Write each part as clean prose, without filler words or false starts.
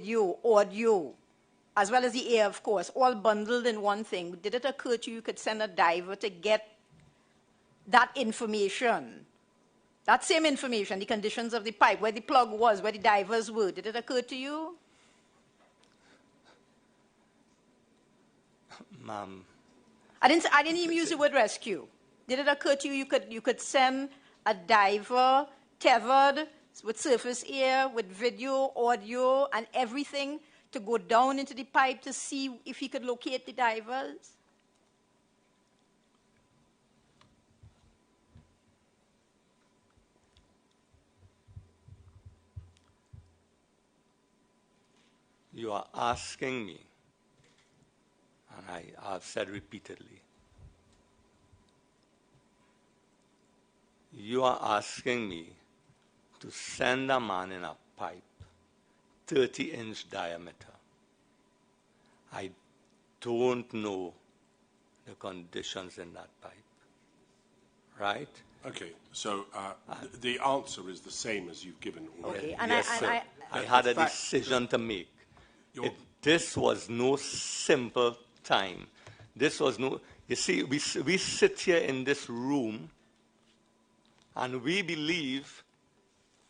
video, audio, as well as the air, of course, all bundled in one thing. Did it occur to you could send a diver to get that information, that same information, the conditions of the pipe, where the plug was, where the divers were? Did it occur to you? Ma'am. I didn't even use the word rescue. Did it occur to you you could send a diver tethered with surface air, with video, audio, and everything to go down into the pipe to see if he could locate the divers? You are asking me, and I have said repeatedly, you are asking me to send a man in a pipe, 30-inch diameter. I don't know the conditions in that pipe, right? Okay, so the answer is the same as you've given already. Okay, and yes, I had a decision to make. This was no simple time. This was no, you see, we sit here in this room and we believe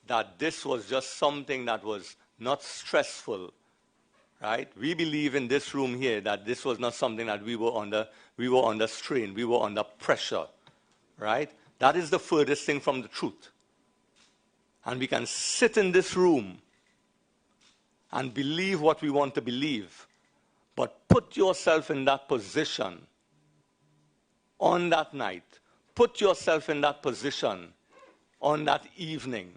that this was just something that was not stressful, right? We believe in this room here that this was not something that we were under strain, we were under pressure, right? That is the furthest thing from the truth. And we can sit in this room and believe what we want to believe, but put yourself in that position on that night. Put yourself in that position on that evening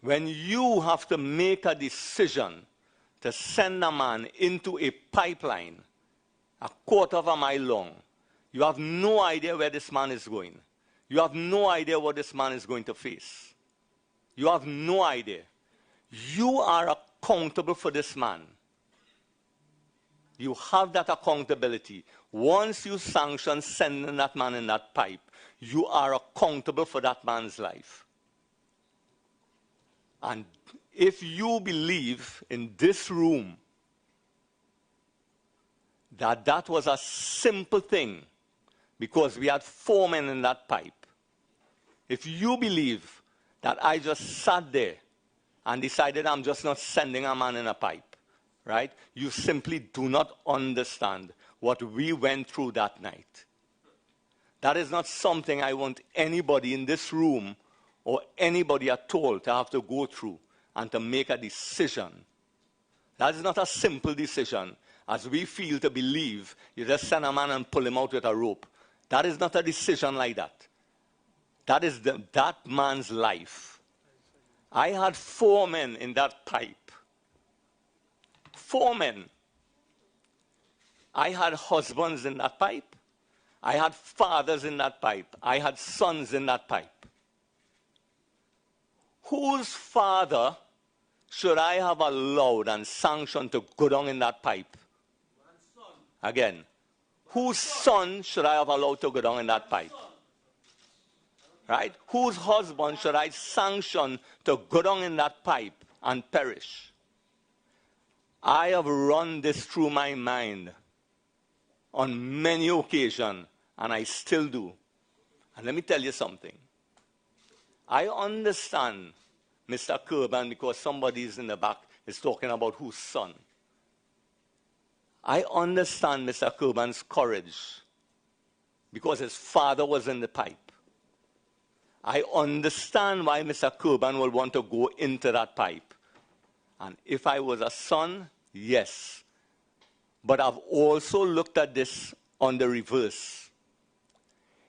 when you have to make a decision to send a man into a pipeline a quarter of a mile long. You have no idea where this man is going. You have no idea what this man is going to face. You have no idea. You are accountable for this man. You have that accountability. Once you sanction sending that man in that pipe, you are accountable for that man's life. And if you believe in this room that that was a simple thing because we had 4 men in that pipe, if you believe that I just sat there and decided I'm just not sending a man in a pipe, right? You simply do not understand what we went through that night. That is not something I want anybody in this room or anybody at all to have to go through and to make a decision. That is not a simple decision, as we feel to believe you just send a man and pull him out with a rope. That is not a decision like that. That is that man's life. I had 4 men in that pipe. 4 men. I had husbands in that pipe. I had fathers in that pipe. I had sons in that pipe. Whose father should I have allowed and sanctioned to go down in that pipe? Again, whose son should I have allowed to go down in that pipe? Right? Whose husband should I sanction to go down in that pipe and perish? I have run this through my mind on many occasions, and I still do. And let me tell you something. I understand Mr. Kirban, because somebody is in the back is talking about whose son. I understand Mr. Kirban's courage because his father was in the pipe. I understand why Mr. Kirban will want to go into that pipe. And if I was a son, yes. But I've also looked at this on the reverse.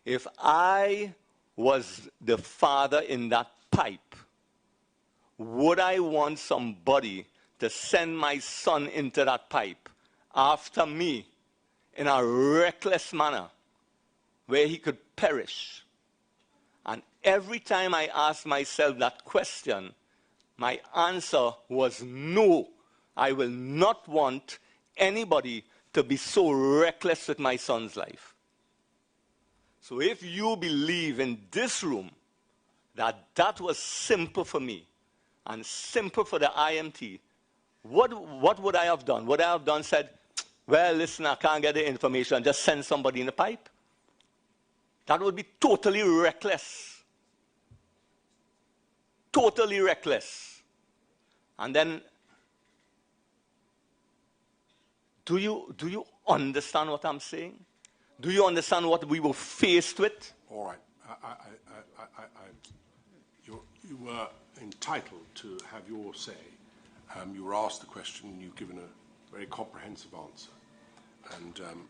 If I was the father in that pipe, would I want somebody to send my son into that pipe after me in a reckless manner where he could perish? And every time I asked myself that question, my answer was no. I will not want anybody to be so reckless with my son's life. So if you believe in this room that that was simple for me and simple for the IMT, What would I have done? Would I have done said, well, listen, I can't get the information, just send somebody in the pipe? That would be totally reckless. Totally reckless. And then, do you understand what I'm saying? Do you understand what we were faced with? All right. You were entitled to have your say. You were asked the question, and you've given a very comprehensive answer. And